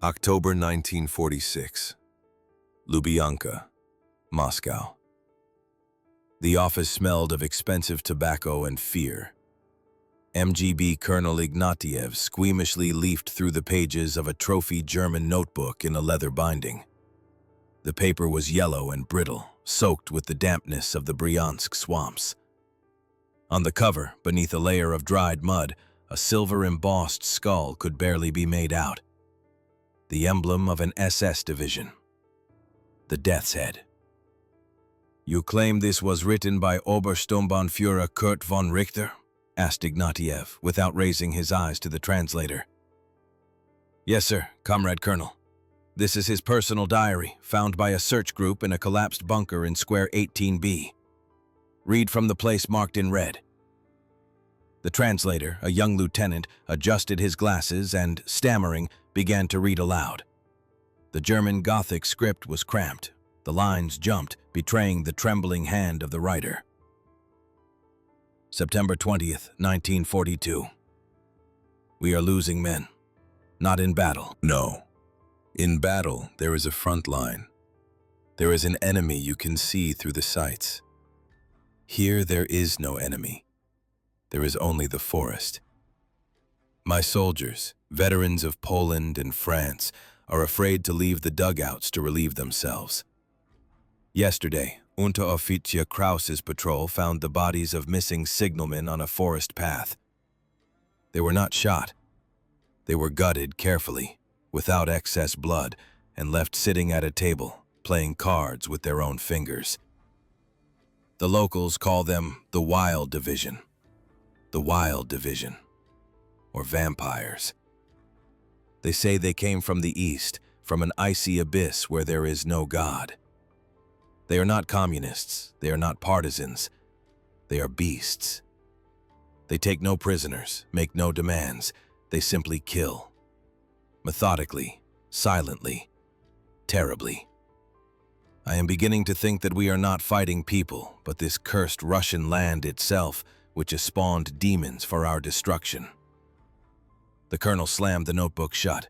October 1946. Lubyanka, Moscow. The office smelled of expensive tobacco and fear. MGB Colonel Ignatiev squeamishly leafed through the pages of a trophy German notebook in a leather binding. The paper was yellow and brittle, soaked with the dampness of the Bryansk swamps. On the cover, beneath a layer of dried mud, a silver-embossed skull could barely be made out. The emblem of an SS division. The Death's Head. "You claim this was written by Obersturmbannführer Kurt von Richter?" asked Ignatiev, without raising his eyes to the translator. "Yes, sir, Comrade Colonel. This is his personal diary, found by a search group in a collapsed bunker in Square 18B. Read from the place marked in red." The translator, a young lieutenant, adjusted his glasses and, stammering, began to read aloud. The German Gothic script was cramped. The lines jumped, betraying the trembling hand of the writer. September 20th, 1942. "We are losing men. Not in battle. No. In battle, there is a front line. There is an enemy you can see through the sights. Here there is no enemy. There is only the forest. My soldiers, veterans of Poland and France, are afraid to leave the dugouts to relieve themselves. Yesterday, Unteroffizier Kraus's patrol found the bodies of missing signalmen on a forest path. They were not shot. They were gutted carefully, without excess blood, and left sitting at a table, playing cards with their own fingers. The locals call them the Wild Division. The Wild Division. Or vampires. They say they came from the east, from an icy abyss where there is no God. They are not communists, they are not partisans, they are beasts. They take no prisoners, make no demands, they simply kill. Methodically, silently, terribly. I am beginning to think that we are not fighting people, but this cursed Russian land itself, which has spawned demons for our destruction." The colonel slammed the notebook shut.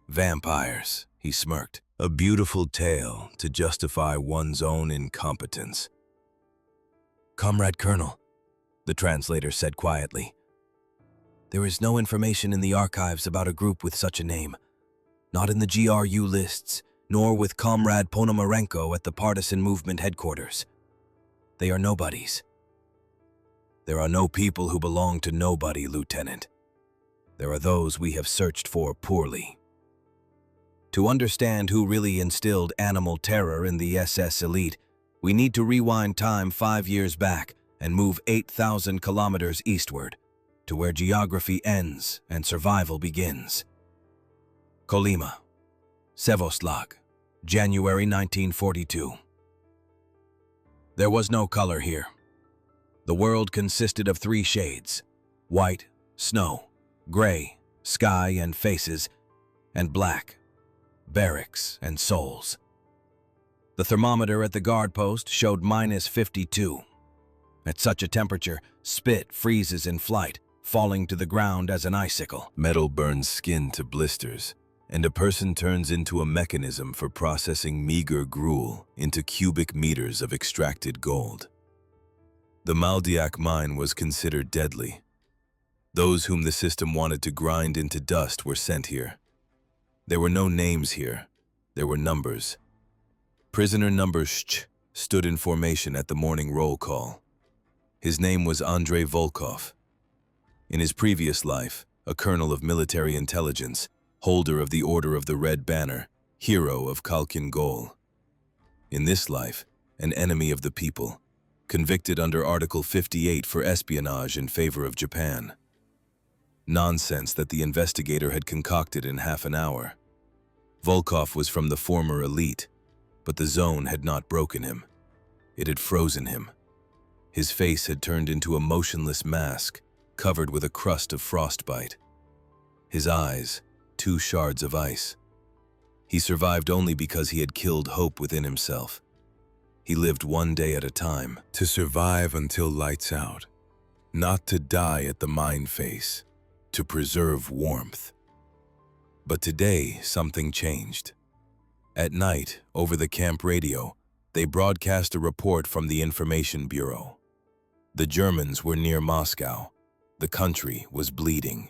"Vampires," he smirked. "A beautiful tale to justify one's own incompetence." "Comrade Colonel," the translator said quietly, "there is no information in the archives about a group with such a name. Not in the GRU lists, nor with Comrade Ponomarenko at the partisan movement headquarters. They are nobodies." "There are no people who belong to nobody, Lieutenant. There are those we have searched for poorly." To understand who really instilled animal terror in the SS elite, we need to rewind time 5 years back and move 8,000 kilometers eastward, to where geography ends and survival begins. Kolyma, Sevostlag, January 1942. There was no color here. The world consisted of 3 shades: white, snow, gray, sky and faces, and black, barracks and souls. The thermometer at the guard post showed -52. At such a temperature, spit freezes in flight, falling to the ground as an icicle. Metal burns skin to blisters, and a person turns into a mechanism for processing meager gruel into cubic meters of extracted gold. The Maldiak mine was considered deadly. Those whom the system wanted to grind into dust were sent here. There were no names here. There were numbers. Prisoner number Sh stood in formation at the morning roll call. His name was Andrei Volkov. In his previous life, a colonel of military intelligence, holder of the Order of the Red Banner, hero of Khalkhin Gol. In this life, an enemy of the people, convicted under Article 58 for espionage in favor of Japan. Nonsense that the investigator had concocted in half an hour. Volkov was from the former elite, but the zone had not broken him. It had frozen him. His face had turned into a motionless mask, covered with a crust of frostbite. His eyes, 2 shards of ice. He survived only because he had killed hope within himself. He lived one day at a time. To survive until lights out. Not to die at the mine face. To preserve warmth. But today, something changed. At night, over the camp radio, they broadcast a report from the Information Bureau. The Germans were near Moscow. The country was bleeding.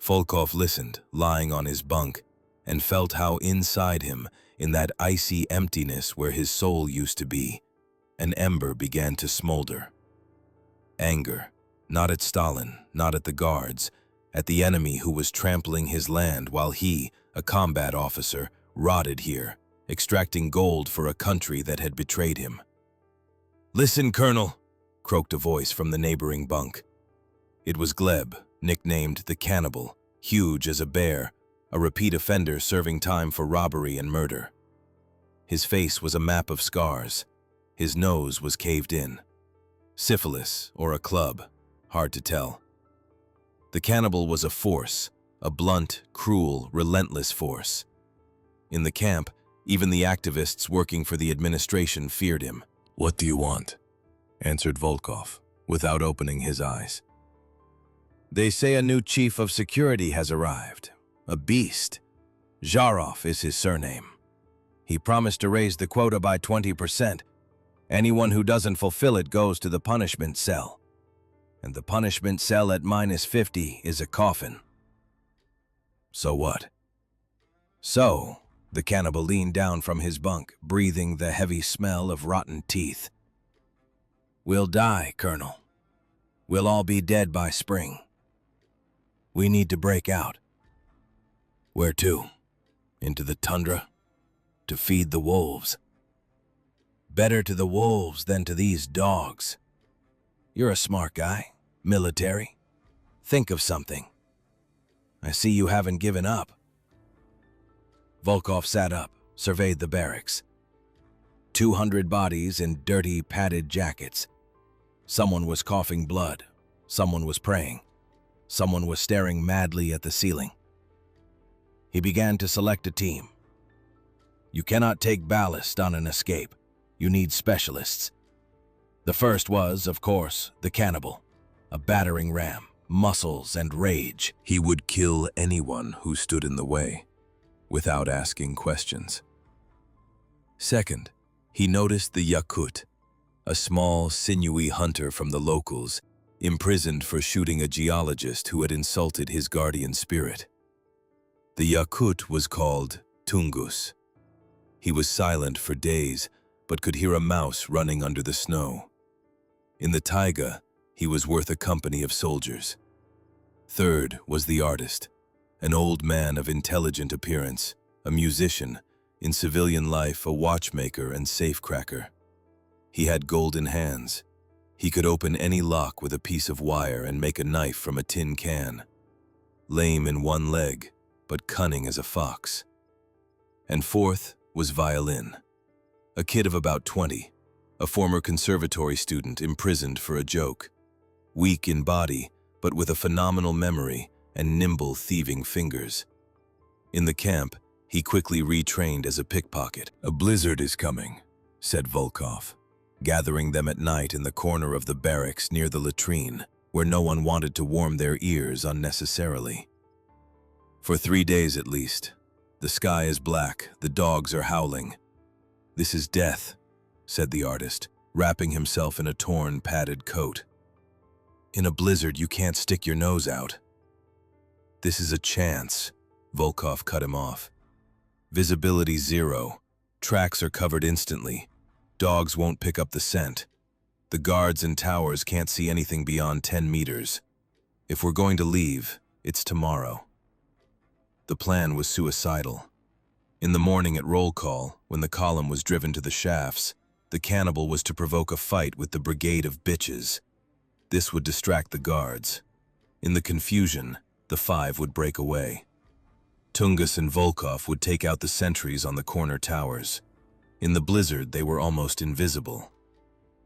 Volkov listened, lying on his bunk, and felt how inside him, in that icy emptiness where his soul used to be, an ember began to smolder. Anger, not at Stalin, not at the guards, at the enemy who was trampling his land while he, a combat officer, rotted here, extracting gold for a country that had betrayed him. "Listen, Colonel," croaked a voice from the neighboring bunk. It was Gleb, nicknamed the Cannibal, huge as a bear, a repeat offender serving time for robbery and murder. His face was a map of scars. His nose was caved in. Syphilis or a club, hard to tell. The Cannibal was a force, a blunt, cruel, relentless force. In the camp, even the activists working for the administration feared him. "What do you want?" answered Volkov, without opening his eyes. "They say a new chief of security has arrived. A beast. Zharov is his surname. He promised to raise the quota by 20%. Anyone who doesn't fulfill it goes to the punishment cell. And the punishment cell at -50 is a coffin." "So what?" "So," the Cannibal leaned down from his bunk, breathing the heavy smell of rotten teeth. "We'll die, Colonel. We'll all be dead by spring. We need to break out." "Where to? Into the tundra? To feed the wolves?" "Better to the wolves than to these dogs. You're a smart guy, military. Think of something. I see you haven't given up." Volkov sat up, surveyed the barracks. 200 bodies in dirty, padded jackets. Someone was coughing blood. Someone was praying. Someone was staring madly at the ceiling. He began to select a team. "You cannot take ballast on an escape. You need specialists." The first was, of course, the Cannibal, a battering ram, muscles and rage. He would kill anyone who stood in the way, without asking questions. Second, he noticed the Yakut, a small, sinewy hunter from the locals, imprisoned for shooting a geologist who had insulted his guardian spirit. The Yakut was called Tungus. He was silent for days, but could hear a mouse running under the snow. In the taiga, he was worth a company of soldiers. Third was the artist, an old man of intelligent appearance, a musician, in civilian life a watchmaker and safecracker. He had golden hands. He could open any lock with a piece of wire and make a knife from a tin can. Lame in one leg, but cunning as a fox. And fourth was Violin, a kid of about 20, a former conservatory student imprisoned for a joke. Weak in body, but with a phenomenal memory and nimble thieving fingers. In the camp, he quickly retrained as a pickpocket. "A blizzard is coming," said Volkov, gathering them at night in the corner of the barracks near the latrine, where no one wanted to warm their ears unnecessarily. "For 3 days at least. The sky is black, the dogs are howling. This is death," said the artist, wrapping himself in a torn, padded coat. "In a blizzard, you can't stick your nose out." "This is a chance," Volkov cut him off. "Visibility 0. Tracks are covered instantly. Dogs won't pick up the scent. The guards and towers can't see anything beyond 10 meters. If we're going to leave, it's tomorrow." The plan was suicidal. In the morning at roll call, when the column was driven to the shafts, the Cannibal was to provoke a fight with the brigade of bitches. This would distract the guards. In the confusion, the 5 would break away. Tungus and Volkov would take out the sentries on the corner towers. In the blizzard, they were almost invisible.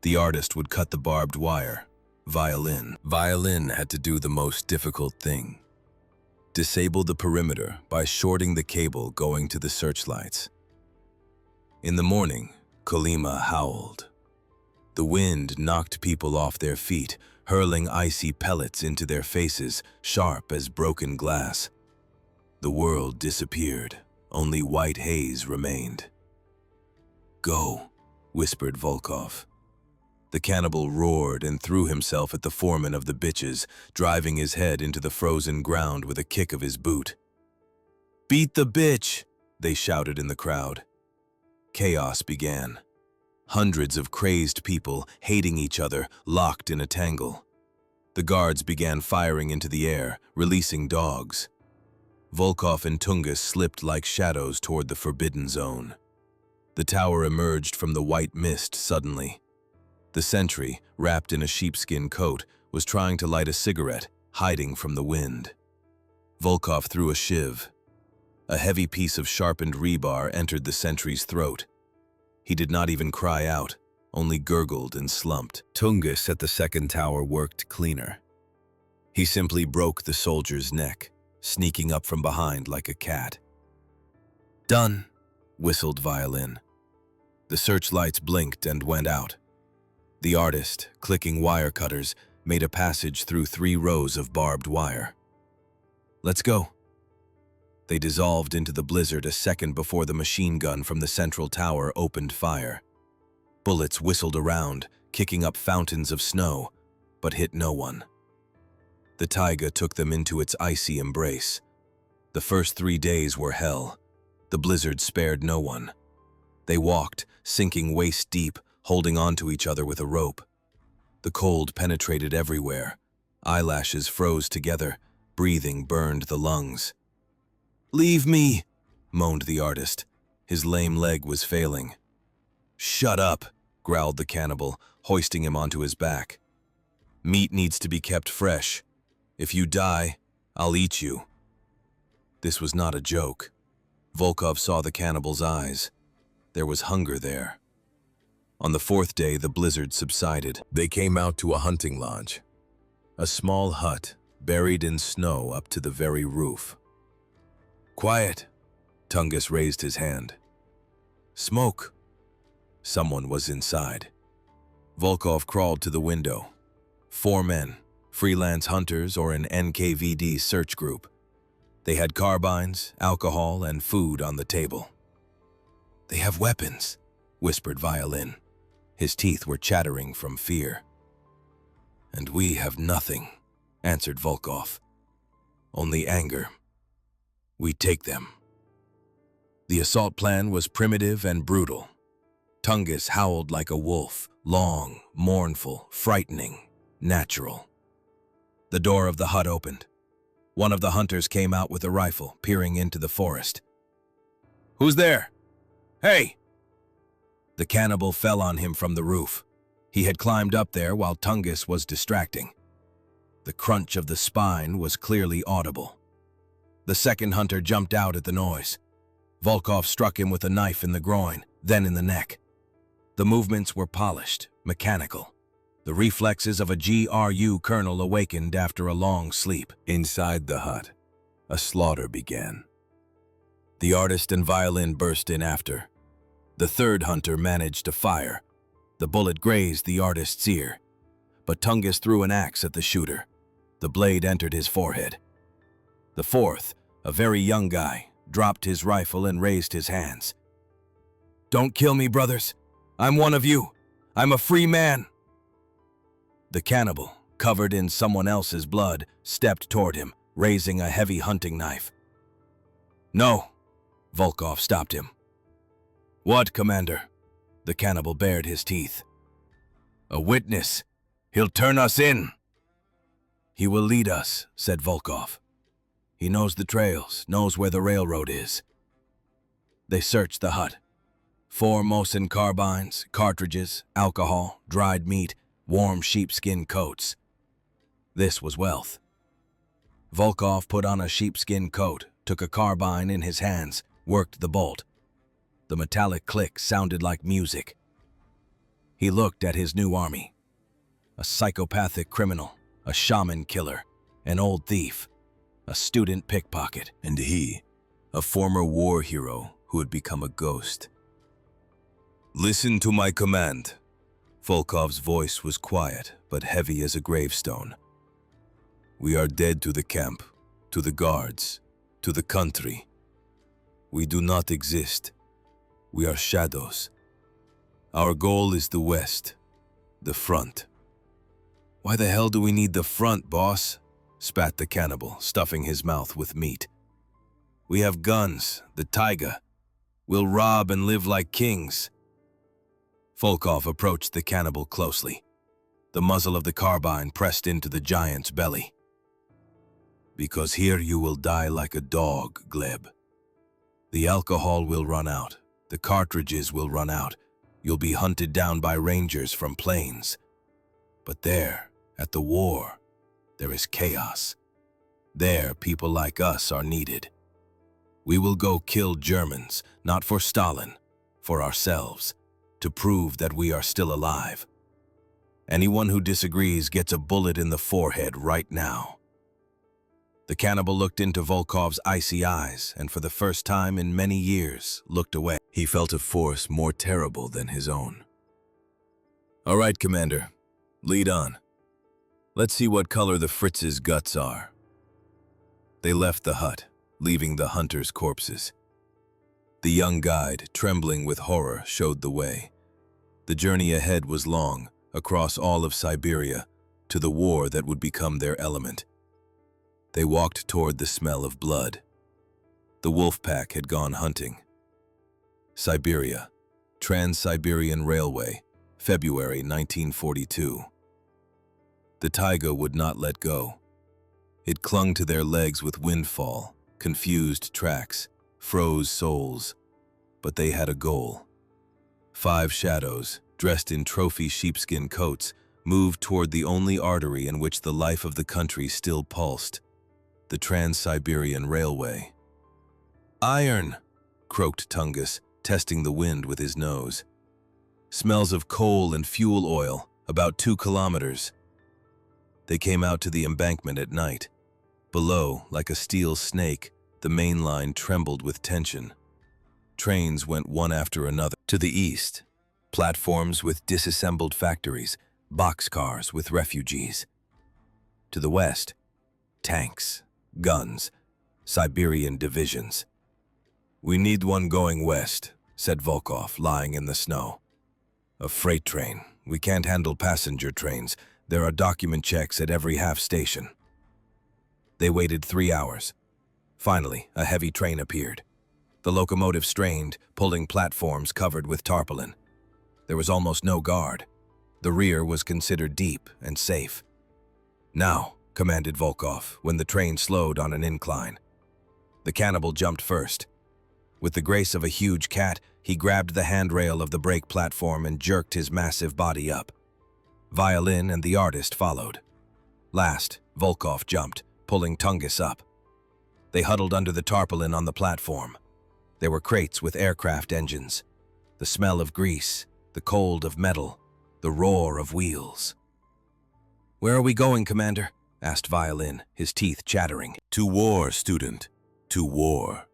The artist would cut the barbed wire. Violin had to do the most difficult thing. Disable the perimeter by shorting the cable going to the searchlights. In the morning, Kolima howled. The wind knocked people off their feet, hurling icy pellets into their faces, sharp as broken glass. The world disappeared. Only white haze remained. "Go," whispered Volkov. The cannibal roared and threw himself at the foreman of the bitches, driving his head into the frozen ground with a kick of his boot. "Beat the bitch!" they shouted in the crowd. Chaos began. Hundreds of crazed people, hating each other, locked in a tangle. The guards began firing into the air, releasing dogs. Volkov and Tungus slipped like shadows toward the forbidden zone. The tower emerged from the white mist suddenly. The sentry, wrapped in a sheepskin coat, was trying to light a cigarette, hiding from the wind. Volkov threw a shiv. A heavy piece of sharpened rebar entered the sentry's throat. He did not even cry out, only gurgled and slumped. Tungus at the second tower worked cleaner. He simply broke the soldier's neck, sneaking up from behind like a cat. "Done," whistled Violin. The searchlights blinked and went out. The artist, clicking wire cutters, made a passage through 3 rows of barbed wire. "Let's go." They dissolved into the blizzard a second before the machine gun from the central tower opened fire. Bullets whistled around, kicking up fountains of snow, but hit no one. The taiga took them into its icy embrace. The first 3 days were hell. The blizzard spared no one. They walked, sinking waist-deep, holding onto each other with a rope. The cold penetrated everywhere. Eyelashes froze together. Breathing burned the lungs. "Leave me," moaned the artist. His lame leg was failing. "Shut up," growled the cannibal, hoisting him onto his back. "Meat needs to be kept fresh. If you die, I'll eat you." This was not a joke. Volkov saw the cannibal's eyes. There was hunger there. On the 4th day, the blizzard subsided. They came out to a hunting lodge. A small hut, buried in snow up to the very roof. "Quiet," Tungus raised his hand. "Smoke." Someone was inside. Volkov crawled to the window. 4 men, freelance hunters or an NKVD search group. They had carbines, alcohol, and food on the table. "They have weapons," whispered Violin. His teeth were chattering from fear. "And we have nothing," answered Volkov. "Only anger. We take them." The assault plan was primitive and brutal. Tungus howled like a wolf, long, mournful, frightening, natural. The door of the hut opened. One of the hunters came out with a rifle, peering into the forest. "Who's there? Hey!" The cannibal fell on him from the roof. He had climbed up there while Tungus was distracting. The crunch of the spine was clearly audible. The second hunter jumped out at the noise. Volkov struck him with a knife in the groin, then in the neck. The movements were polished, mechanical. The reflexes of a GRU colonel awakened after a long sleep. Inside the hut, a slaughter began. The artist and Violin burst in after. The third hunter managed to fire. The bullet grazed the artist's ear, but Tungus threw an axe at the shooter. The blade entered his forehead. The fourth, a very young guy, dropped his rifle and raised his hands. "Don't kill me, brothers. I'm one of you. I'm a free man." The cannibal, covered in someone else's blood, stepped toward him, raising a heavy hunting knife. "No," Volkov stopped him. "What, Commander?" The cannibal bared his teeth. "A witness. He'll turn us in." "He will lead us," said Volkov. "He knows the trails, knows where the railroad is." They searched the hut. 4 Mosin carbines, cartridges, alcohol, dried meat, warm sheepskin coats. This was wealth. Volkov put on a sheepskin coat, took a carbine in his hands, worked the bolt. The metallic click sounded like music. He looked at his new army. A psychopathic criminal, a shaman killer, an old thief, a student pickpocket, and he, a former war hero who had become a ghost. "Listen to my command." Volkov's voice was quiet, but heavy as a gravestone. "We are dead to the camp, to the guards, to the country. We do not exist. We are shadows. Our goal is the west, the front. Why the hell do we need the front, boss? Spat the cannibal, stuffing his mouth with meat. We have guns, the taiga. We'll rob and live like kings. Volkov approached the cannibal closely. The muzzle of the carbine pressed into the giant's belly. Because here you will die like a dog, Gleb. The alcohol will run out. The cartridges will run out. You'll be hunted down by rangers from plains. But there, at the war, there is chaos. There, people like us are needed. We will go kill Germans, not for Stalin, for ourselves, to prove that we are still alive. Anyone who disagrees gets a bullet in the forehead right now. The cannibal looked into Volkov's icy eyes and for the first time in many years looked away. He felt a force more terrible than his own. All right, Commander, lead on. Let's see what color the Fritz's guts are. They left the hut, leaving the hunters' corpses. The young guide, trembling with horror, showed the way. The journey ahead was long, across all of Siberia, to the war that would become their element. They walked toward the smell of blood. The wolf pack had gone hunting. Siberia, Trans-Siberian Railway, February 1942. The taiga would not let go. It clung to their legs with windfall, confused tracks, froze souls. But they had a goal. 5 shadows, dressed in trophy sheepskin coats, moved toward the only artery in which the life of the country still pulsed, the Trans-Siberian Railway. Iron, croaked Tungus, testing the wind with his nose. Smells of coal and fuel oil, about 2 kilometers. They came out to the embankment at night. Below, like a steel snake, the main line trembled with tension. Trains went one after another. To the east, platforms with disassembled factories, boxcars with refugees. To the west, tanks, guns, Siberian divisions. We need one going west, said Volkov, lying in the snow. A freight train. We can't handle passenger trains. There are document checks at every half station. They waited 3 hours. Finally, a heavy train appeared. The locomotive strained, pulling platforms covered with tarpaulin. There was almost no guard. The rear was considered deep and safe. Now, commanded Volkov, when the train slowed on an incline. The cannibal jumped first. With the grace of a huge cat, he grabbed the handrail of the brake platform and jerked his massive body up. Violin and the artist followed. Last, Volkov jumped, pulling Tungus up. They huddled under the tarpaulin on the platform. There were crates with aircraft engines. The smell of grease, the cold of metal, the roar of wheels. "Where are we going, Commander?" asked Violin, his teeth chattering. "To war, student. To war."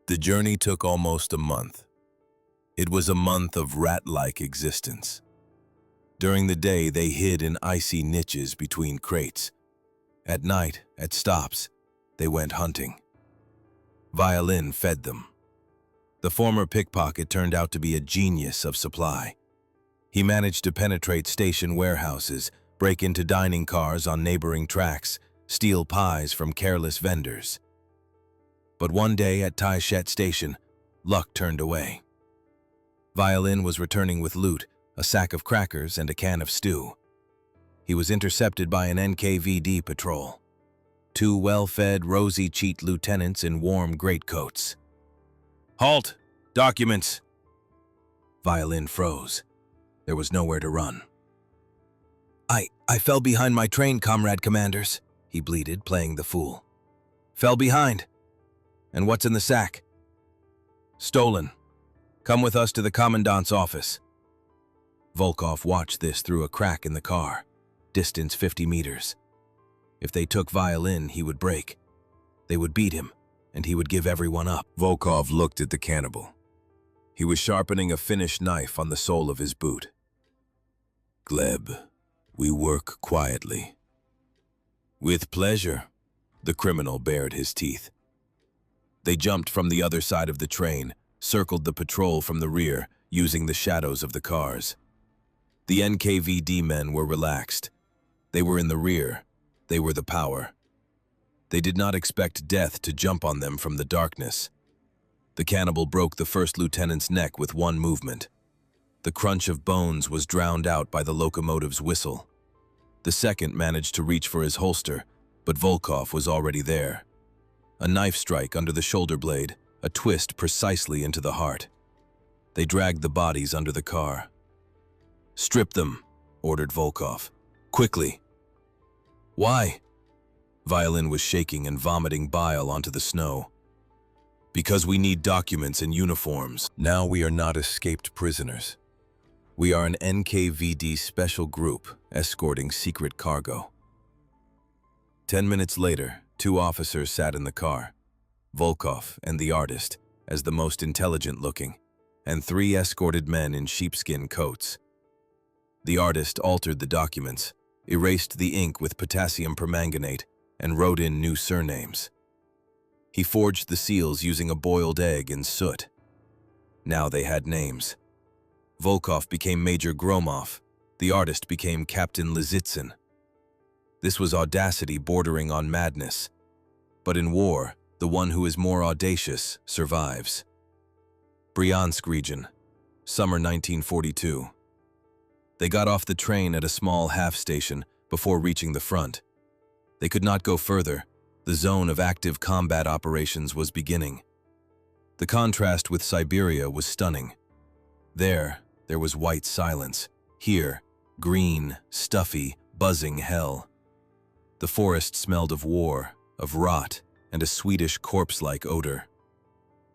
The journey took almost a month. It was a month of rat-like existence. During the day, they hid in icy niches between crates. At night, at stops, they went hunting. Violin fed them. The former pickpocket turned out to be a genius of supply. He managed to penetrate station warehouses, break into dining cars on neighboring tracks, steal pies from careless vendors. But one day at Taishet Station, luck turned away. Violin was returning with loot, a sack of crackers and a can of stew. He was intercepted by an NKVD patrol. 2 well-fed, rosy-cheeked lieutenants in warm greatcoats. "Halt! Documents!" Violin froze. There was nowhere to run. I fell behind my train, comrade commanders," he bleated, playing the fool. "Fell behind. And what's in the sack?" "Stolen. Come with us to the commandant's office." Volkov watched this through a crack in the car, distance 50 meters. If they took Violin, he would break. They would beat him, and he would give everyone up. Volkov looked at the cannibal. He was sharpening a finished knife on the sole of his boot. "Gleb, we work quietly." "With pleasure." The criminal bared his teeth. They jumped from the other side of the train, circled the patrol from the rear, using the shadows of the cars. The NKVD men were relaxed. They were in the rear. They were the power. They did not expect death to jump on them from the darkness. The cannibal broke the first lieutenant's neck with one movement. The crunch of bones was drowned out by the locomotive's whistle. The second managed to reach for his holster, but Volkov was already there. A knife strike under the shoulder blade, a twist precisely into the heart. They dragged the bodies under the car. "Strip them," ordered Volkov. "Quickly." "Why?" Violin was shaking and vomiting bile onto the snow. "Because we need documents and uniforms. Now we are not escaped prisoners. We are an NKVD special group escorting secret cargo." 10 minutes later, 2 officers sat in the car, Volkov and the artist as the most intelligent-looking, and 3 escorted men in sheepskin coats. The artist altered the documents, erased the ink with potassium permanganate, and wrote in new surnames. He forged the seals using a boiled egg and soot. Now they had names. Volkov became Major Gromov. The artist became Captain Lizitsyn. This was audacity bordering on madness. But in war, the one who is more audacious survives. Bryansk region, summer 1942. They got off the train at a small half-station before reaching the front. They could not go further. The zone of active combat operations was beginning. The contrast with Siberia was stunning. There was white silence. Here, green, stuffy, buzzing hell. The forest smelled of war, of rot, and a sweetish corpse-like odor.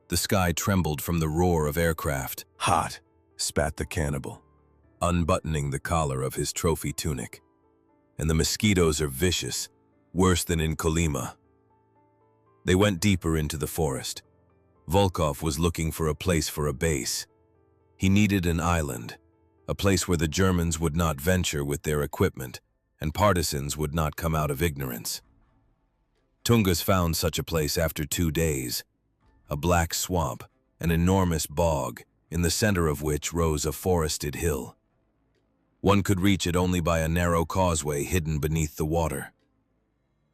The sky trembled from the roar of aircraft. "Hot," spat the cannibal, unbuttoning the collar of his trophy tunic. "And the mosquitoes are vicious, worse than in Kolyma." They went deeper into the forest. Volkov was looking for a place for a base. He needed an island, a place where the Germans would not venture with their equipment and partisans would not come out of ignorance. Tungus found such a place after 2 days, a black swamp, an enormous bog, in the center of which rose a forested hill. One could reach it only by a narrow causeway hidden beneath the water.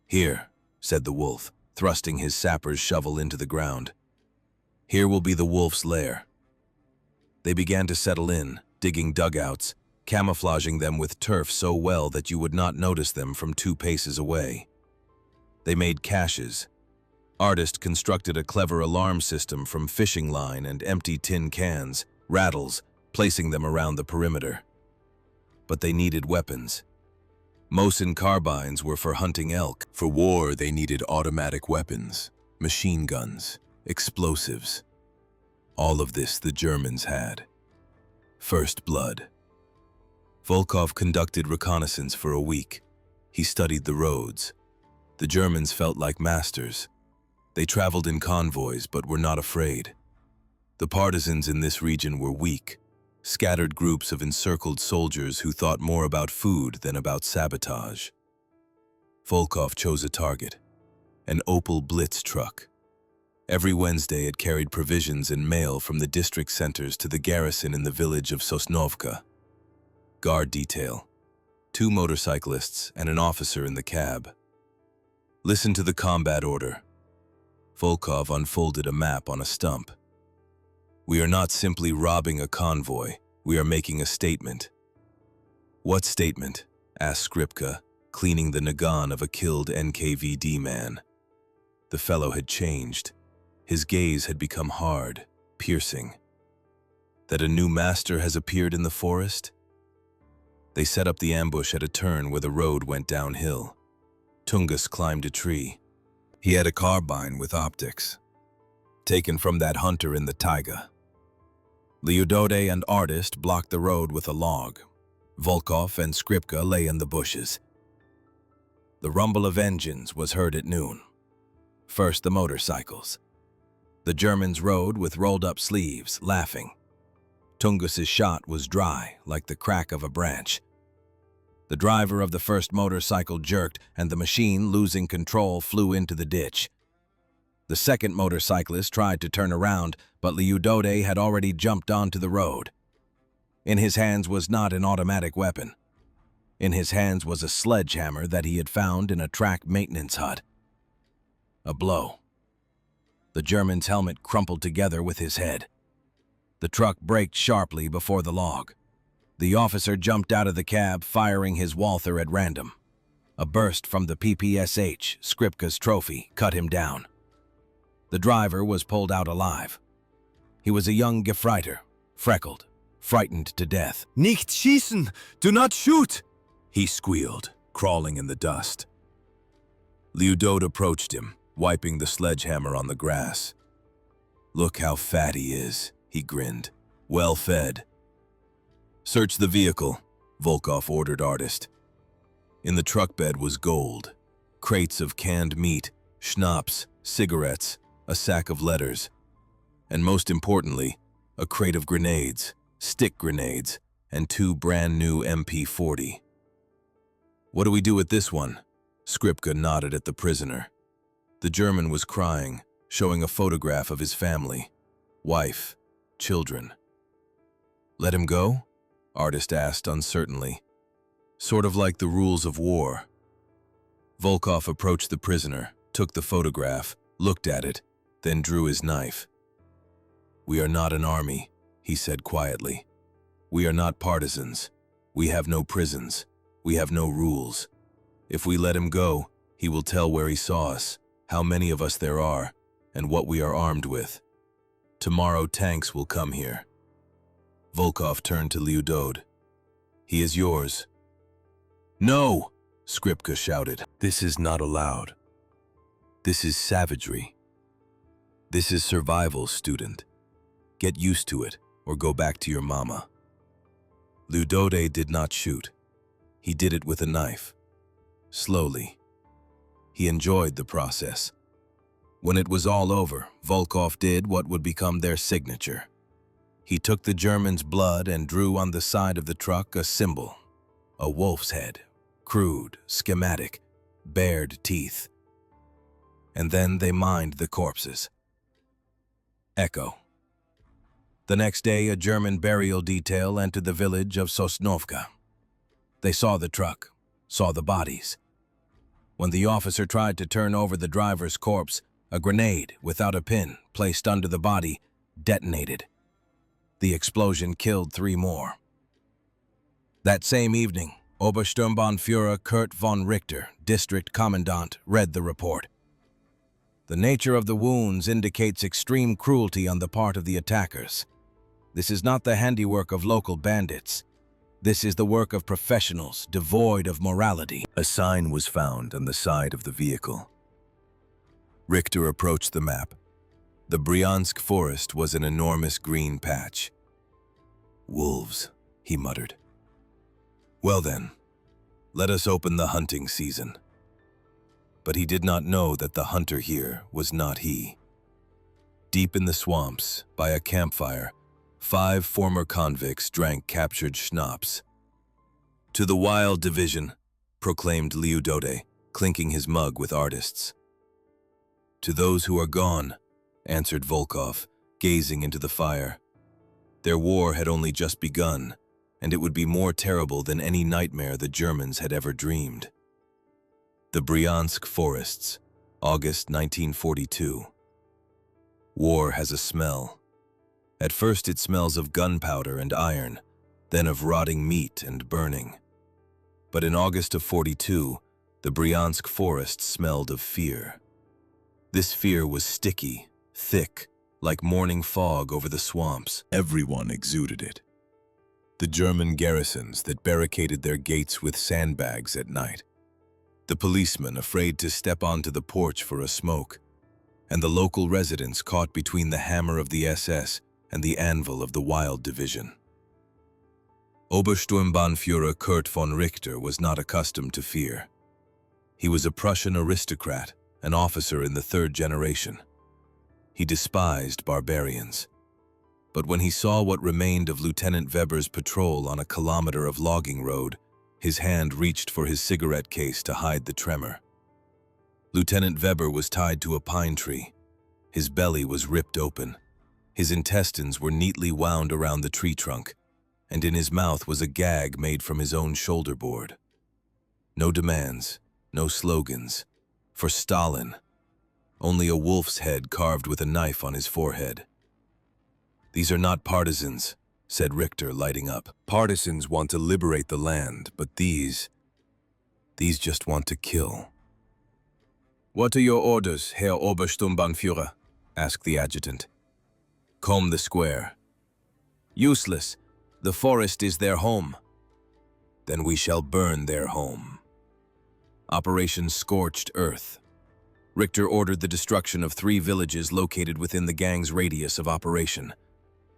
"Here," said the wolf, thrusting his sapper's shovel into the ground. "Here will be the wolf's lair." They began to settle in, digging dugouts, camouflaging them with turf so well that you would not notice them from 2 paces away. They made caches. Artist constructed a clever alarm system from fishing line and empty tin cans, rattles, placing them around the perimeter. But they needed weapons. Mosin carbines were for hunting elk. For war, they needed automatic weapons, machine guns, explosives. All of this the Germans had. First blood. Volkov conducted reconnaissance for a week. He studied the roads. The Germans felt like masters. They traveled in convoys but were not afraid. The partisans in this region were weak, scattered groups of encircled soldiers who thought more about food than about sabotage. Volkov chose a target, an Opel Blitz truck. Every Wednesday it carried provisions and mail from the district centers to the garrison in the village of Sosnovka. Guard detail, 2 motorcyclists and an officer in the cab. Listen to the combat order. Volkov unfolded a map on a stump. "We are not simply robbing a convoy, we are making a statement." "What statement?" asked Skripka, cleaning the nagan of a killed NKVD man. The fellow had changed. His gaze had become hard, piercing. "That a new master has appeared in the forest?" They set up the ambush at a turn where the road went downhill. Tungus climbed a tree. He had a carbine with optics, taken from that hunter in the taiga. Liudode and Artist blocked the road with a log. Volkov and Skripka lay in the bushes. The rumble of engines was heard at noon. First the motorcycles. The Germans rode with rolled-up sleeves, laughing. Tungus's shot was dry, like the crack of a branch. The driver of the first motorcycle jerked, and the machine, losing control, flew into the ditch. The second motorcyclist tried to turn around, but Liudode had already jumped onto the road. In his hands was not an automatic weapon. In his hands was a sledgehammer that he had found in a track maintenance hut. A blow. The German's helmet crumpled together with his head. The truck braked sharply before the log. The officer jumped out of the cab, firing his Walther at random. A burst from the PPSH, Skripka's trophy, cut him down. The driver was pulled out alive. He was a young Gefreiter, freckled, frightened to death. Nicht schießen! Do not shoot! He squealed, crawling in the dust. Liudode approached him, wiping the sledgehammer on the grass. "Look how fat he is," he grinned. "Well fed." "Search the vehicle," Volkov ordered Artist. In the truck bed was gold, crates of canned meat, schnapps, cigarettes, a sack of letters, and most importantly, a crate of grenades, stick grenades, and 2 brand-new MP40. "What do we do with this one?" Skripka nodded at the prisoner. The German was crying, showing a photograph of his family, wife, children. "Let him go?" Artist asked uncertainly. "Sort of like the rules of war." Volkov approached the prisoner, took the photograph, looked at it, then drew his knife. "We are not an army," he said quietly. "We are not partisans. We have no prisons. We have no rules. If we let him go, he will tell where he saw us, how many of us there are, and what we are armed with. Tomorrow tanks will come here." Volkov turned to Liudode. "He is yours." "No!" Skripka shouted. "This is not allowed. This is savagery. This is survival, student. Get used to it, or go back to your mama." Liudode did not shoot. He did it with a knife. Slowly. He enjoyed the process. When it was all over, Volkov did what would become their signature. He took the German's blood and drew on the side of the truck a symbol, a wolf's head, crude, schematic, bared teeth. And then they mined the corpses. Echo. The next day, a German burial detail entered the village of Sosnovka. They saw the truck, saw the bodies. When the officer tried to turn over the driver's corpse, a grenade, without a pin, placed under the body, detonated. The explosion killed 3 more. That same evening, Obersturmbannführer Kurt von Richter, district commandant, read the report. The nature of the wounds indicates extreme cruelty on the part of the attackers. This is not the handiwork of local bandits. This is the work of professionals, devoid of morality. A sign was found on the side of the vehicle. Richter approached the map. The Bryansk forest was an enormous green patch. "Wolves," he muttered. "Well then, let us open the hunting season." But he did not know that the hunter here was not he. Deep in the swamps, by a campfire, 5 former convicts drank captured schnapps. "To the Wild Division," proclaimed Liudode, clinking his mug with Artists. "To those who are gone," answered Volkov, gazing into the fire. Their war had only just begun, and it would be more terrible than any nightmare the Germans had ever dreamed. The Bryansk forests, August 1942. War has a smell. At first it smells of gunpowder and iron, then of rotting meat and burning. But in August of 42, the Bryansk forest smelled of fear. This fear was sticky, thick, like morning fog over the swamps. Everyone exuded it. The German garrisons that barricaded their gates with sandbags at night. The policemen afraid to step onto the porch for a smoke, and the local residents caught between the hammer of the SS and the anvil of the Wild Division. Obersturmbannführer Kurt von Richter was not accustomed to fear. He was a Prussian aristocrat, an officer in the 3rd generation. He despised barbarians. But when he saw what remained of Lieutenant Weber's patrol on a kilometer of logging road, his hand reached for his cigarette case to hide the tremor. Lieutenant Weber was tied to a pine tree, His belly was ripped open. His intestines were neatly wound around the tree trunk, and in his mouth was a gag made from his own shoulder board. No demands, no slogans. For Stalin, only a wolf's head carved with a knife on his forehead. "These are not partisans," said Richter, lighting up. "Partisans want to liberate the land, but these just want to kill." "What are your orders, Herr Obersturmbannführer?" asked the adjutant. "Comb the square." "Useless. The forest is their home." "Then we shall burn their home." Operation Scorched Earth. Richter ordered the destruction of 3 villages located within the gang's radius of operation.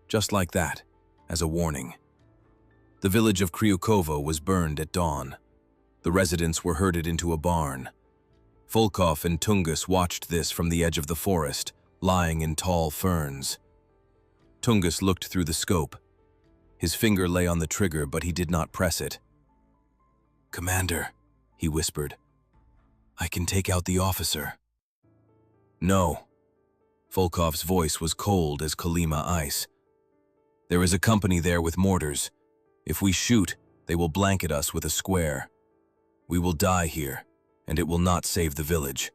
Just like that, as a warning. The village of Kryukovo was burned at dawn. The residents were herded into a barn. Volkov and Tungus watched this from the edge of the forest, lying in tall ferns. Tungus looked through the scope. His finger lay on the trigger, but he did not press it. "Commander," he whispered, "I can take out the officer." "No." Volkov's voice was cold as Kolyma ice. "There is a company there with mortars. If we shoot, they will blanket us with a square. We will die here, and it will not save the village."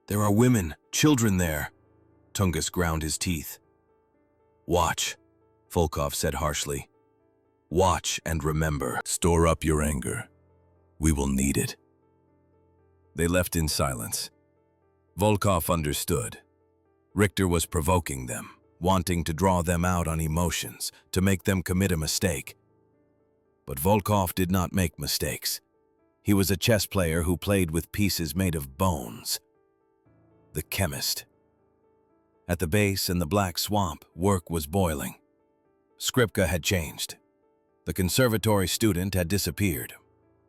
"There are women, children there." Tungus ground his teeth. "Watch," Volkov said harshly. "Watch and remember. Store up your anger. We will need it." They left in silence. Volkov understood. Richter was provoking them, wanting to draw them out on emotions, to make them commit a mistake. But Volkov did not make mistakes. He was a chess player who played with pieces made of bones. The chemist. At the base in the black swamp, work was boiling. Skripka had changed. The conservatory student had disappeared.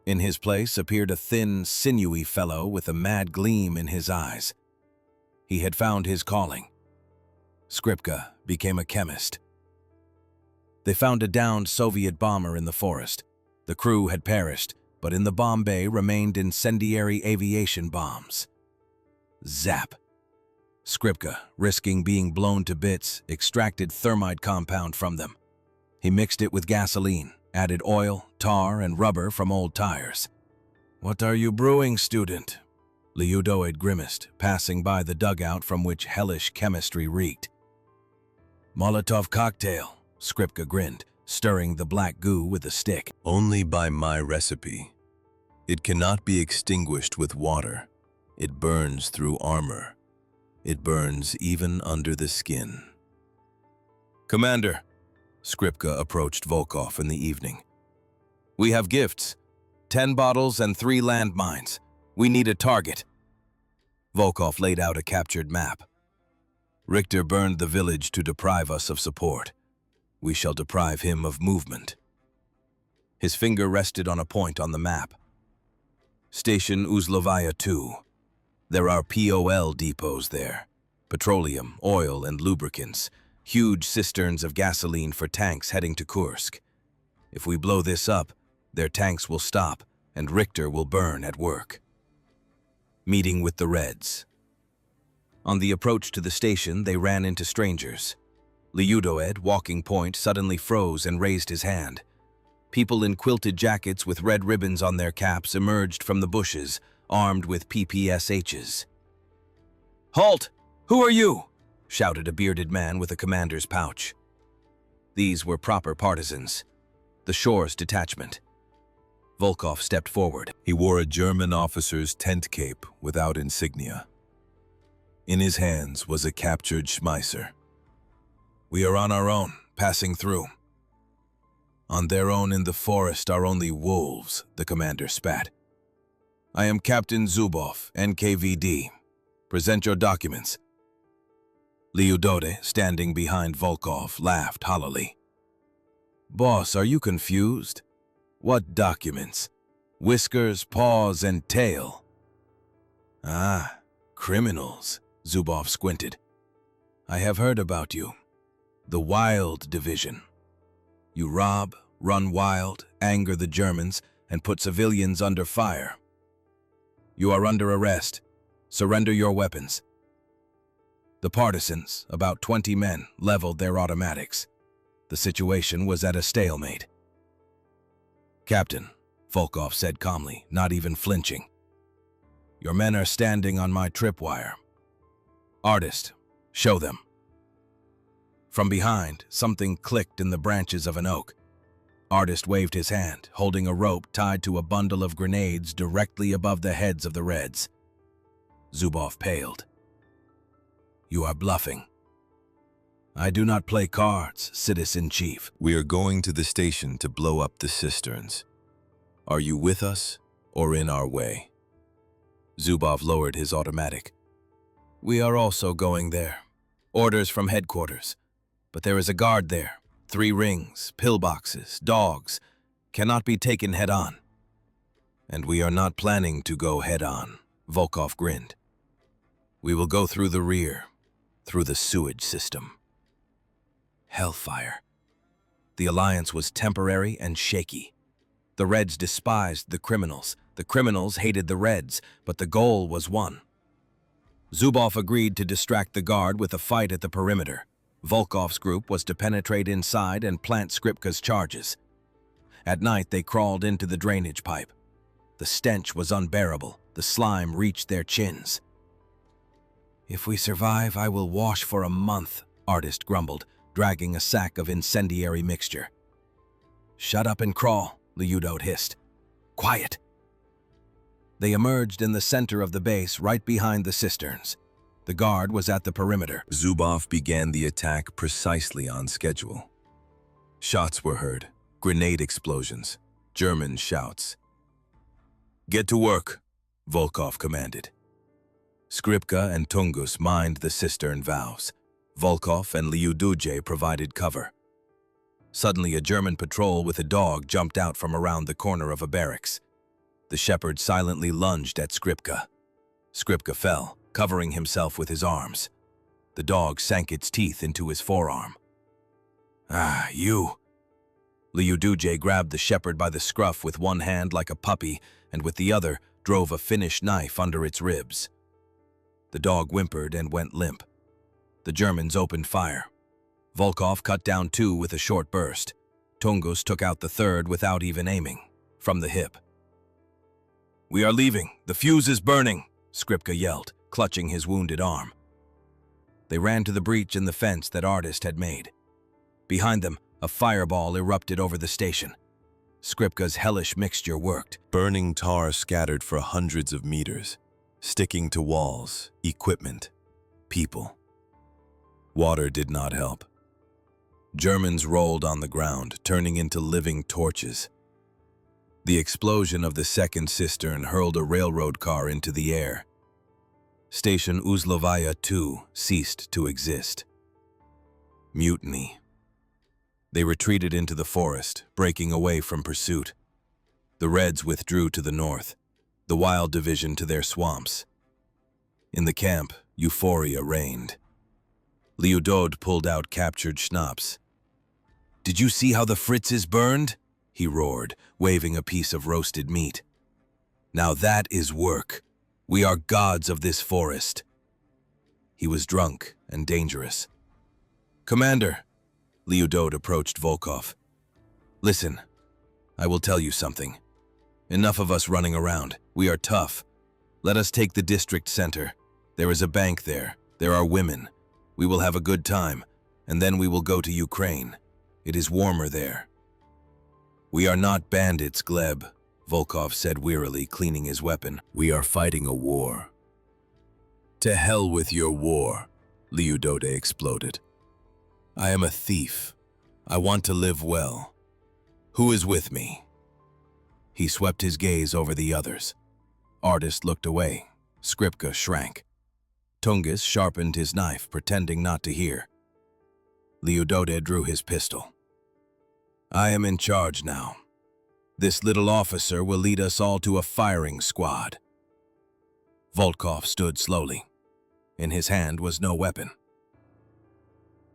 In his place appeared a thin, sinewy fellow with a mad gleam in his eyes. He had found his calling. Skripka became a chemist. They found a downed Soviet bomber in the forest. The crew had perished, but in the bomb bay remained incendiary aviation bombs. Zap! Skripka, risking being blown to bits, extracted thermite compound from them. He mixed it with gasoline, added oil, tar, and rubber from old tires. "What are you brewing, student?" Lyudoid grimaced, passing by the dugout from which hellish chemistry reeked. "Molotov cocktail," Skripka grinned, stirring the black goo with a stick. "Only by my recipe. It cannot be extinguished with water. It burns through armor. It burns even under the skin." "Commander," Skripka approached Volkov in the evening. "We have gifts. 10 bottles and 3 landmines. We need a target." Volkov laid out a captured map. "Richter burned the village to deprive us of support. We shall deprive him of movement." His finger rested on a point on the map. "Station Uzlovaya 2. There are POL depots there. Petroleum, oil, and lubricants. Huge cisterns of gasoline for tanks heading to Kursk. If we blow this up, their tanks will stop, and Richter will burn at work." Meeting with the Reds. On the approach to the station, they ran into strangers. Lyudoed, walking point, suddenly froze and raised his hand. People in quilted jackets with red ribbons on their caps emerged from the bushes, armed with PPSHs. "Halt! Who are you?" shouted a bearded man with a commander's pouch. These were proper partisans. The Shore's detachment. Volkov stepped forward. He wore a German officer's tent cape without insignia. In his hands was a captured Schmeisser. "We are on our own, passing through." "On their own in the forest are only wolves," the commander spat. "I am Captain Zubov, NKVD. Present your documents." Lyudode, standing behind Volkov, laughed hollowly. "Boss, are you confused? What documents? Whiskers, paws, and tail." "Ah, criminals," Zubov squinted. "I have heard about you. The Wild Division. You rob, run wild, anger the Germans, and put civilians under fire. You are under arrest. Surrender your weapons." The partisans, about 20 men, leveled their automatics. The situation was at a stalemate. "Captain," Volkov said calmly, not even flinching. "Your men are standing on my tripwire. Artist, show them." From behind, something clicked in the branches of an oak. Artist waved his hand, holding a rope tied to a bundle of grenades directly above the heads of the Reds. Zubov paled. "You are bluffing." "I do not play cards, Citizen Chief." "We are going to the station to blow up the cisterns. Are you with us or in our way?" Zubov lowered his automatic. "We are also going there. Orders from headquarters. But there is a guard there. 3 rings, pillboxes, dogs. Cannot be taken head-on." "And we are not planning to go head-on," Volkov grinned. "We will go through the rear, through the sewage system." Hellfire. The alliance was temporary and shaky. The Reds despised the criminals hated the Reds, but the goal was one. Zubov agreed to distract the guard with a fight at the perimeter. Volkov's group was to penetrate inside and plant Skripka's charges. At night, they crawled into the drainage pipe. The stench was unbearable. The slime reached their chins. "If we survive, I will wash for a month," Artist grumbled, dragging a sack of incendiary mixture. "Shut up and crawl," Lyudot hissed. "Quiet." They emerged in the center of the base, right behind the cisterns. The guard was at the perimeter. Zubov began the attack precisely on schedule. Shots were heard, grenade explosions, German shouts. "Get to work," Volkov commanded. Skripka and Tungus mined the cistern valves. Volkov and Lyudot provided cover. Suddenly, a German patrol with a dog jumped out from around the corner of a barracks. The shepherd silently lunged at Skripka. Skripka fell, covering himself with his arms. The dog sank its teeth into his forearm. "Ah, you!" Lyudot grabbed the shepherd by the scruff with one hand like a puppy, and with the other drove a finished knife under its ribs. The dog whimpered and went limp. The Germans opened fire. Volkov cut down 2 with a short burst. Tungus took out the third without even aiming, from the hip. "We are leaving. The fuse is burning," Skripka yelled, clutching his wounded arm. They ran to the breach in the fence that Artist had made. Behind them, a fireball erupted over the station. Skripka's hellish mixture worked. Burning tar scattered for hundreds of meters, sticking to walls, equipment, people. Water did not help. Germans rolled on the ground, turning into living torches. The explosion of the second cistern hurled a railroad car into the air. Station Uzlovaya 2 ceased to exist. Mutiny. They retreated into the forest, breaking away from pursuit. The Reds withdrew to the north, the Wild Division to their swamps. In the camp, euphoria reigned. Lyudot pulled out captured schnapps. "Did you see how the Fritzes burned?" he roared, waving a piece of roasted meat. "Now that is work. We are gods of this forest." He was drunk and dangerous. "Commander," Lyudot approached Volkov. "Listen, I will tell you something. Enough of us running around. We are tough. Let us take the district center. There is a bank there. There are women. We will have a good time, and then we will go to Ukraine. It is warmer there." "We are not bandits, Gleb," Volkov said wearily, cleaning his weapon. "We are fighting a war." "To hell with your war," Lyudot exploded. "I am a thief. I want to live well. Who is with me?" He swept his gaze over the others. Artist looked away. Skripka shrank. Tungus sharpened his knife, pretending not to hear. Lyudot drew his pistol. "I am in charge now. This little officer will lead us all to a firing squad." Volkov stood slowly. In his hand was no weapon.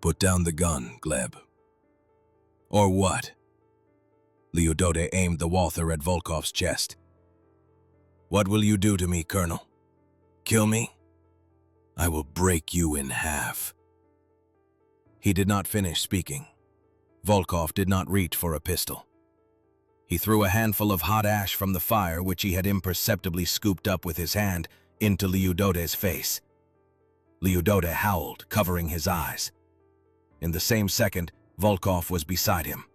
"Put down the gun, Gleb." "Or what?" Lyudot aimed the Walther at Volkov's chest. "What will you do to me, Colonel? Kill me?" I will break you in half." He did not finish speaking. Volkov did not reach for a pistol. He threw a handful of hot ash from the fire, which he had imperceptibly scooped up with his hand, into Liudote's face. Liudote howled, covering his eyes. In the same second, Volkov was beside him.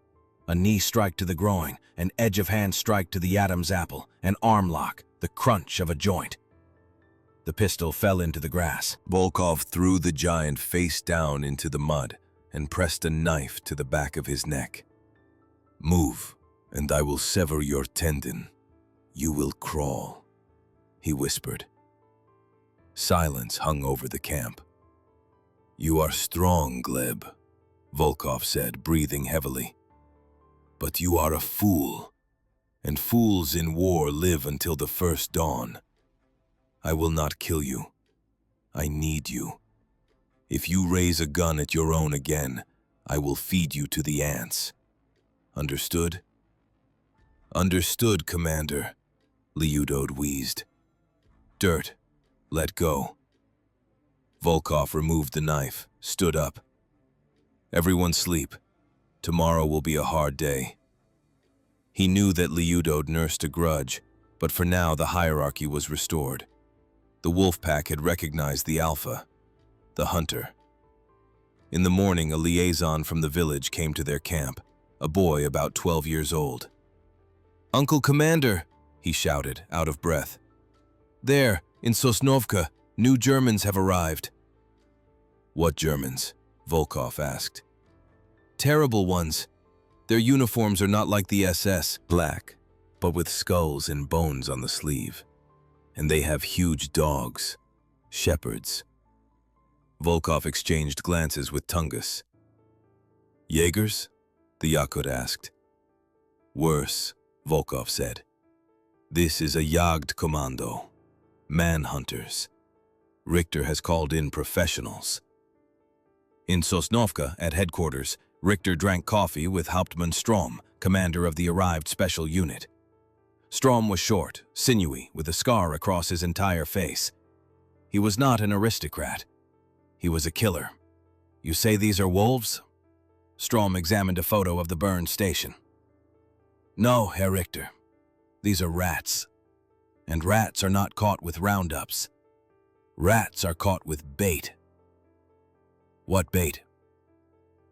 A knee strike to the groin, an edge of hand strike to the Adam's apple, an arm lock, the crunch of a joint. The pistol fell into the grass. Volkov threw the giant face down into the mud and pressed a knife to the back of his neck. "Move, and I will sever your tendon. You will crawl," he whispered. Silence hung over the camp. "You are strong, Gleb," Volkov said, breathing heavily. "But you are a fool, and fools in war live until the first dawn. I will not kill you. I need you. If you raise a gun at your own again, I will feed you to the ants. Understood?" "Understood, Commander," Liudod wheezed. "Dirt. Let go." Volkov removed the knife, stood up. "Everyone sleep. Tomorrow will be a hard day." He knew that Liudod nursed a grudge, but for now the hierarchy was restored. The wolf pack had recognized the alpha, the hunter. In the morning, a liaison from the village came to their camp, a boy about 12 years old. "Uncle Commander," he shouted, out of breath. "There, in Sosnovka, new Germans have arrived." "What Germans?" Volkov asked. "Terrible ones. Their uniforms are not like the SS, black, but with skulls and bones on the sleeve. And they have huge dogs, shepherds." Volkov exchanged glances with Tungus. "Jaegers?" the Yakut asked. "Worse," Volkov said. "This is a Jagdkommando, manhunters. Richter has called in professionals." In Sosnovka, at headquarters, Richter drank coffee with Hauptmann Strom, commander of the arrived special unit. Strom was short, sinewy, with a scar across his entire face. He was not an aristocrat. He was a killer. "You say these are wolves?" Strom examined a photo of the burned station. "No, Herr Richter. These are rats. And rats are not caught with roundups. Rats are caught with bait." "What bait?"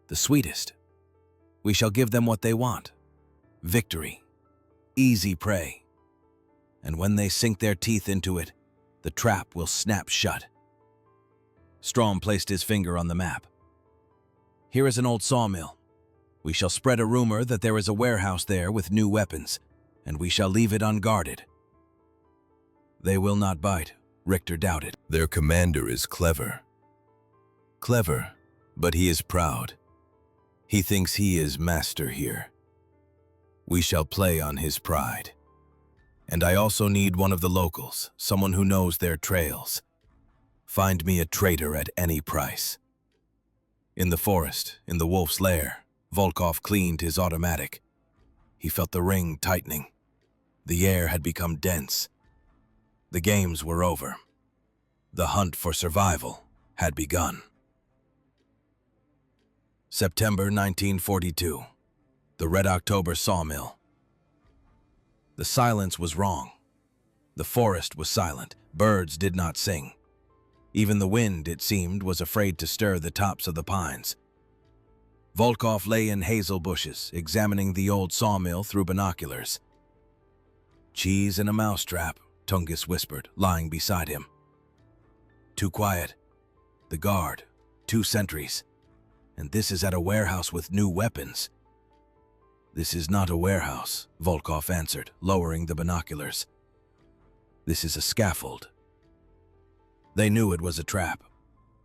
"The sweetest. We shall give them what they want. Victory. Easy prey. And when they sink their teeth into it, the trap will snap shut." Strom placed his finger on the map. "Here is an old sawmill. We shall spread a rumor that there is a warehouse there with new weapons, and we shall leave it unguarded." "They will not bite," Richter doubted. "Their commander is clever." "Clever, but he is proud. He thinks he is master here. We shall play on his pride. And I also need one of the locals, someone who knows their trails. Find me a traitor at any price." In the forest, in the wolf's lair, Volkov cleaned his automatic. He felt the ring tightening. The air had become dense. The games were over. The hunt for survival had begun. September 1942. The Red October sawmill. The silence was wrong. The forest was silent. Birds did not sing. Even the wind, it seemed, was afraid to stir the tops of the pines. Volkov lay in hazel bushes, examining the old sawmill through binoculars. "Cheese in a mousetrap," Tungus whispered, lying beside him. "Too quiet. The guard. 2 sentries. And this is at a warehouse with new weapons." "This is not a warehouse," Volkov answered, lowering the binoculars. "This is a scaffold." They knew it was a trap.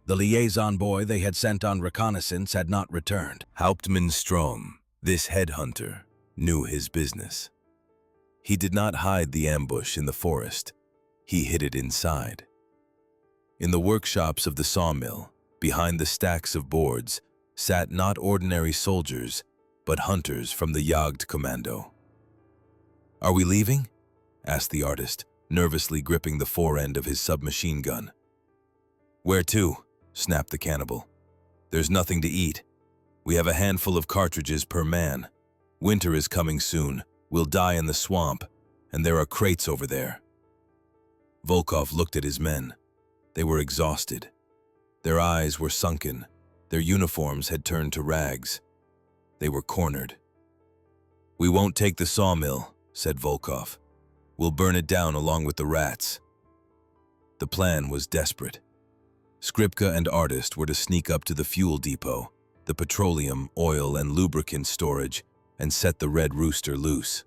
The liaison boy they had sent on reconnaissance had not returned. Hauptmann Strom, this headhunter, knew his business. He did not hide the ambush in the forest. He hid it inside. In the workshops of the sawmill, behind the stacks of boards, sat not ordinary soldiers, but hunters from the Jagdkommando. "Are we leaving?" asked the artist, nervously gripping the fore end of his submachine gun. "Where to?" snapped the cannibal. "There's nothing to eat. We have a handful of cartridges per man. Winter is coming soon. We'll die in the swamp, and there are crates over there." Volkov looked at his men. They were exhausted. Their eyes were sunken. Their uniforms had turned to rags. They were cornered. "We won't take the sawmill," said Volkov. "We'll burn it down along with the rats." The plan was desperate. Skripka and Artist were to sneak up to the fuel depot, the petroleum, oil, and lubricant storage, and set the Red Rooster loose.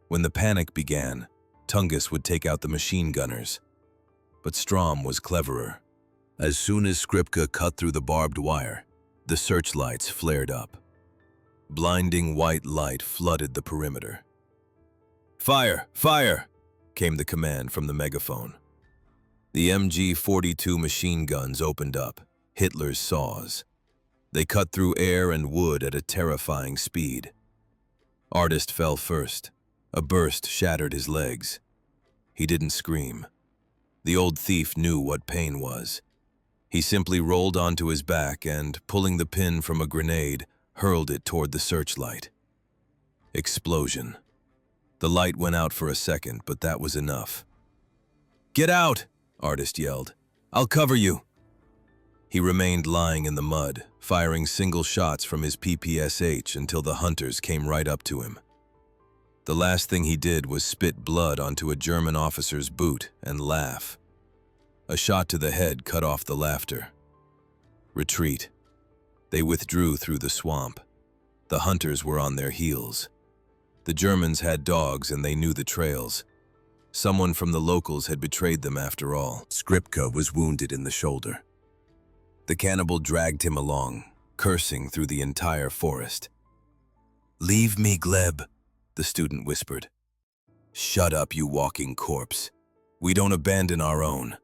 When the panic began, Tungus would take out the machine gunners. But Strom was cleverer. As soon as Skripka cut through the barbed wire, the searchlights flared up. Blinding white light flooded the perimeter. "Fire! Fire!" came the command from the megaphone. The MG-42 machine guns opened up, Hitler's saws. They cut through air and wood at a terrifying speed. Artist fell first. A burst shattered his legs. He didn't scream. The old thief knew what pain was. He simply rolled onto his back and, pulling the pin from a grenade, hurled it toward the searchlight. Explosion. The light went out for a second, but that was enough. "Get out!" Artist yelled. "I'll cover you." He remained lying in the mud, firing single shots from his PPSH until the hunters came right up to him. The last thing he did was spit blood onto a German officer's boot and laugh. A shot to the head cut off the laughter. Retreat. They withdrew through the swamp. The hunters were on their heels. The Germans had dogs and they knew the trails. Someone from the locals had betrayed them after all. Skripka was wounded in the shoulder. The cannibal dragged him along, cursing through the entire forest. "Leave me, Gleb," the student whispered. "Shut up, you walking corpse. We don't abandon our own.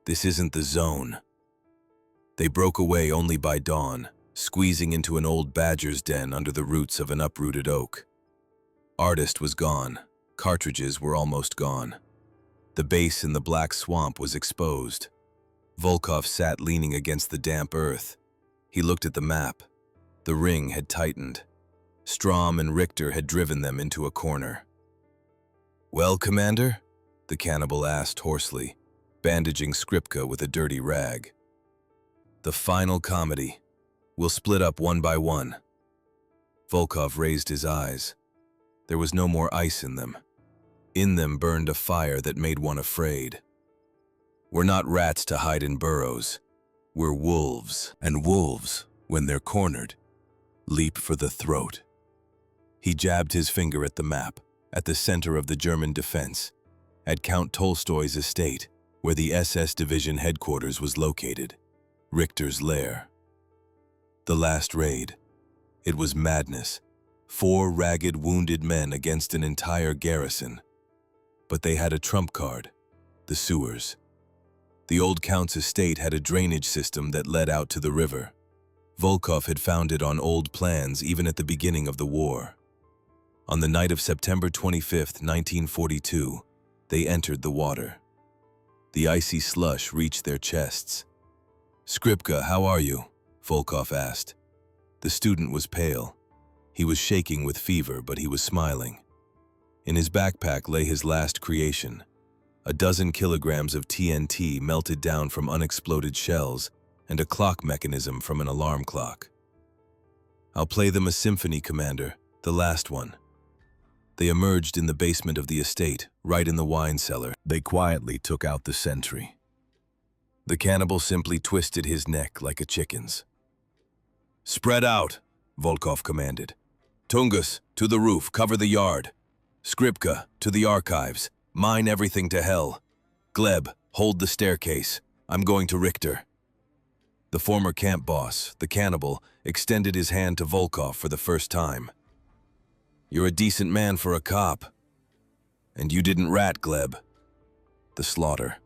This isn't the zone." They broke away only by dawn, squeezing into an old badger's den under the roots of an uprooted oak. Artist was gone. Cartridges were almost gone. The base in the black swamp was exposed. Volkov sat leaning against the damp earth. He looked at the map. The ring had tightened. Strom and Richter had driven them into a corner. "Well, Commander?" the cannibal asked hoarsely, bandaging Skripka with a dirty rag. "The final comedy. We'll split up one by one." Volkov raised his eyes. There was no more ice in them. In them burned a fire that made one afraid. "We're not rats to hide in burrows. We're wolves, and wolves, when they're cornered, leap for the throat." He jabbed his finger at the map, at the center of the German defense, at Count Tolstoy's estate, where the SS division headquarters was located, Richter's lair. The last raid. It was madness. 4 ragged, wounded men against an entire garrison. But they had a trump card, the sewers. The old Count's estate had a drainage system that led out to the river. Volkov had found it on old plans even at the beginning of the war. On the night of September 25, 1942, they entered the water. The icy slush reached their chests. "Skripka, how are you?" Volkov asked. The student was pale. He was shaking with fever, but he was smiling. In his backpack lay his last creation, a dozen kilograms of TNT melted down from unexploded shells and a clock mechanism from an alarm clock. "I'll play them a symphony, Commander, the last one." They emerged in the basement of the estate, right in the wine cellar. They quietly took out the sentry. The cannibal simply twisted his neck like a chicken's. "Spread out," Volkov commanded. "Tungus, to the roof, cover the yard. Skripka, to the archives, mine everything to hell. Gleb, hold the staircase. I'm going to Richter." The former camp boss, the cannibal, extended his hand to Volkov for the first time. "You're a decent man for a cop. And you didn't rat, Gleb." The slaughter.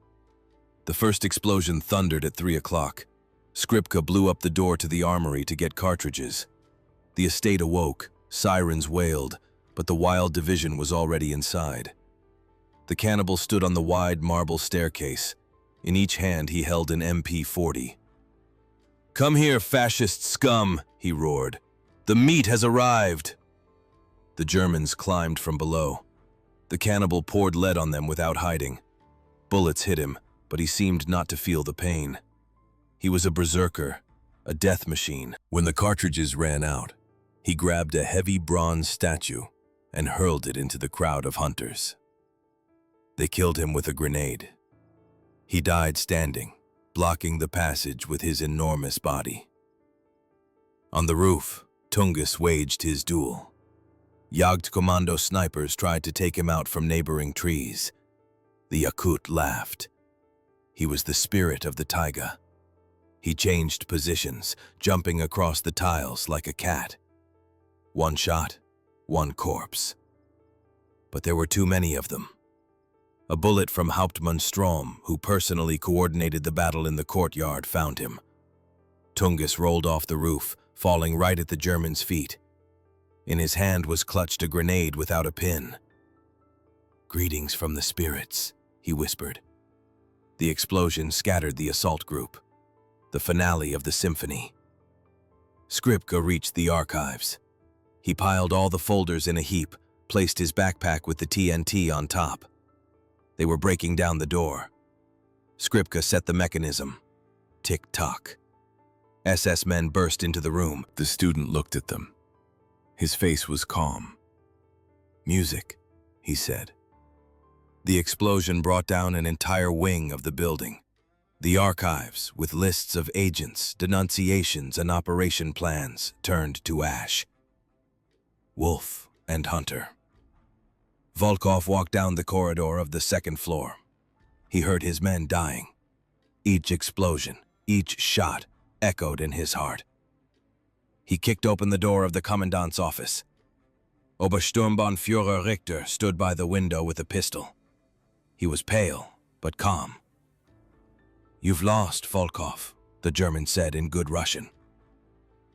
The first explosion thundered at 3 o'clock. Skripka blew up the door to the armory to get cartridges. The estate awoke, sirens wailed, but the wild division was already inside. The cannibal stood on the wide marble staircase. In each hand he held an MP-40. "Come here, fascist scum," he roared. "The meat has arrived." The Germans climbed from below. The cannibal poured lead on them without hiding. Bullets hit him, but he seemed not to feel the pain. He was a berserker, a death machine. When the cartridges ran out, he grabbed a heavy bronze statue and hurled it into the crowd of hunters. They killed him with a grenade. He died standing, blocking the passage with his enormous body. On the roof, Tungus waged his duel. Jagdkommando snipers tried to take him out from neighboring trees. The Yakut laughed. He was the spirit of the taiga. He changed positions, jumping across the tiles like a cat. One shot, one corpse. But there were too many of them. A bullet from Hauptmann Strom, who personally coordinated the battle in the courtyard, found him. Tungus rolled off the roof, falling right at the German's feet. In his hand was clutched a grenade without a pin. "Greetings from the spirits," he whispered. The explosion scattered the assault group. The finale of the symphony. Skripka reached the archives. He piled all the folders in a heap, placed his backpack with the TNT on top. They were breaking down the door. Skripka set the mechanism. Tick-tock. SS men burst into the room. The student looked at them. His face was calm. "Music," he said. The explosion brought down an entire wing of the building. The archives, with lists of agents, denunciations, and operation plans, turned to ash. Wolf and Hunter. Volkov walked down the corridor of the second floor. He heard his men dying. Each explosion, each shot, echoed in his heart. He kicked open the door of the commandant's office. Obersturmbannführer Richter stood by the window with a pistol. He was pale, but calm. "You've lost, Volkov," the German said in good Russian.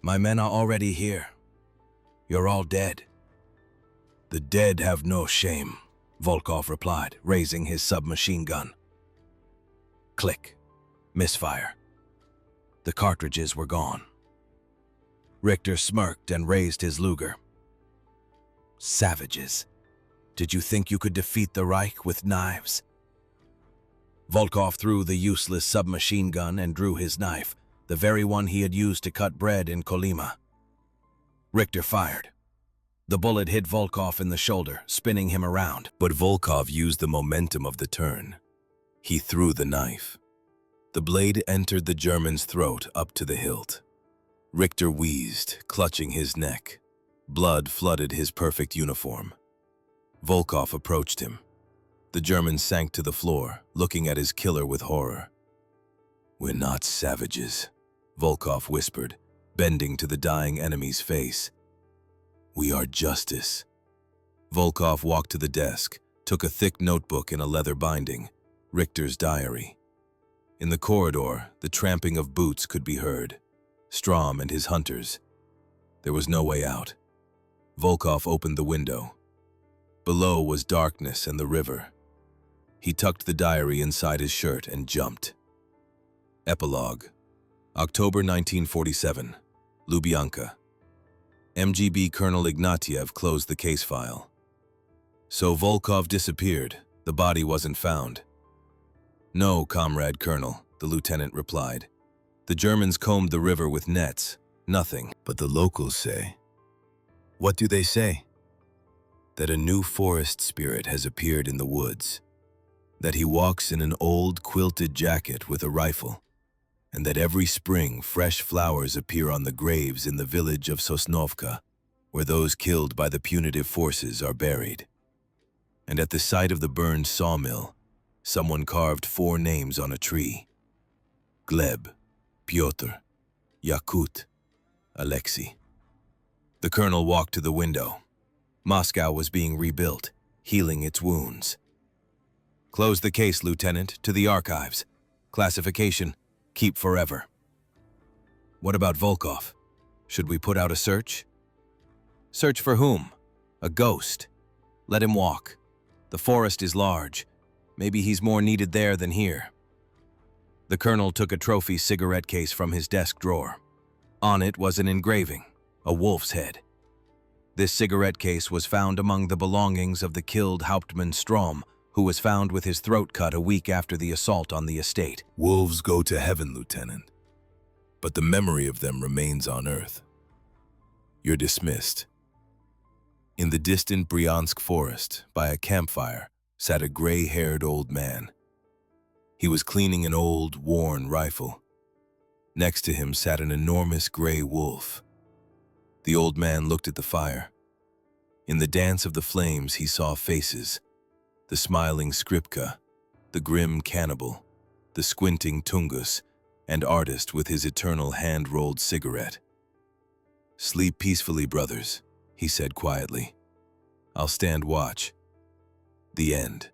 "My men are already here. You're all dead." "The dead have no shame," Volkov replied, raising his submachine gun. Click. Misfire. The cartridges were gone. Richter smirked and raised his Luger. "Savages. Did you think you could defeat the Reich with knives?" Volkov threw the useless submachine gun and drew his knife, the very one he had used to cut bread in Kolyma. Richter fired. The bullet hit Volkov in the shoulder, spinning him around. But Volkov used the momentum of the turn. He threw the knife. The blade entered the German's throat up to the hilt. Richter wheezed, clutching his neck. Blood flooded his perfect uniform. Volkov approached him. The German sank to the floor, looking at his killer with horror. "We're not savages," Volkov whispered, bending to the dying enemy's face. "We are justice." Volkov walked to the desk, took a thick notebook in a leather binding, Richter's diary. In the corridor, the tramping of boots could be heard. Strom and his hunters. There was no way out. Volkov opened the window. Below was darkness and the river. He tucked the diary inside his shirt and jumped. Epilogue. October 1947. Lubyanka. MGB Colonel Ignatiev closed the case file. So Volkov disappeared. The body wasn't found. "No, Comrade Colonel," the lieutenant replied. "The Germans combed the river with nets. Nothing." "But the locals say." "What do they say?" "That a new forest spirit has appeared in the woods. That he walks in an old quilted jacket with a rifle. And that every spring fresh flowers appear on the graves in the village of Sosnovka, where those killed by the punitive forces are buried. And at the site of the burned sawmill, someone carved 4 names on a tree. Gleb, Pyotr, Yakut, Alexei." The colonel walked to the window. Moscow was being rebuilt, healing its wounds. "Close the case, Lieutenant, to the archives. Classification, keep forever." "What about Volkov? Should we put out a search?" "Search for whom? A ghost. Let him walk. The forest is large. Maybe he's more needed there than here." The colonel took a trophy cigarette case from his desk drawer. On it was an engraving, a wolf's head. This cigarette case was found among the belongings of the killed Hauptmann Strom, who was found with his throat cut a week after the assault on the estate. Wolves go to heaven, Lieutenant, but the memory of them remains on Earth. You're dismissed. In the distant Bryansk forest, by a campfire, sat a gray-haired old man. He was cleaning an old, worn rifle. Next to him sat an enormous gray wolf. The old man looked at the fire. In the dance of the flames, he saw faces: the smiling Skripka, the grim Cannibal, the squinting Tungus, and artist with his eternal hand-rolled cigarette. "Sleep peacefully, brothers," he said quietly. "I'll stand watch." The end.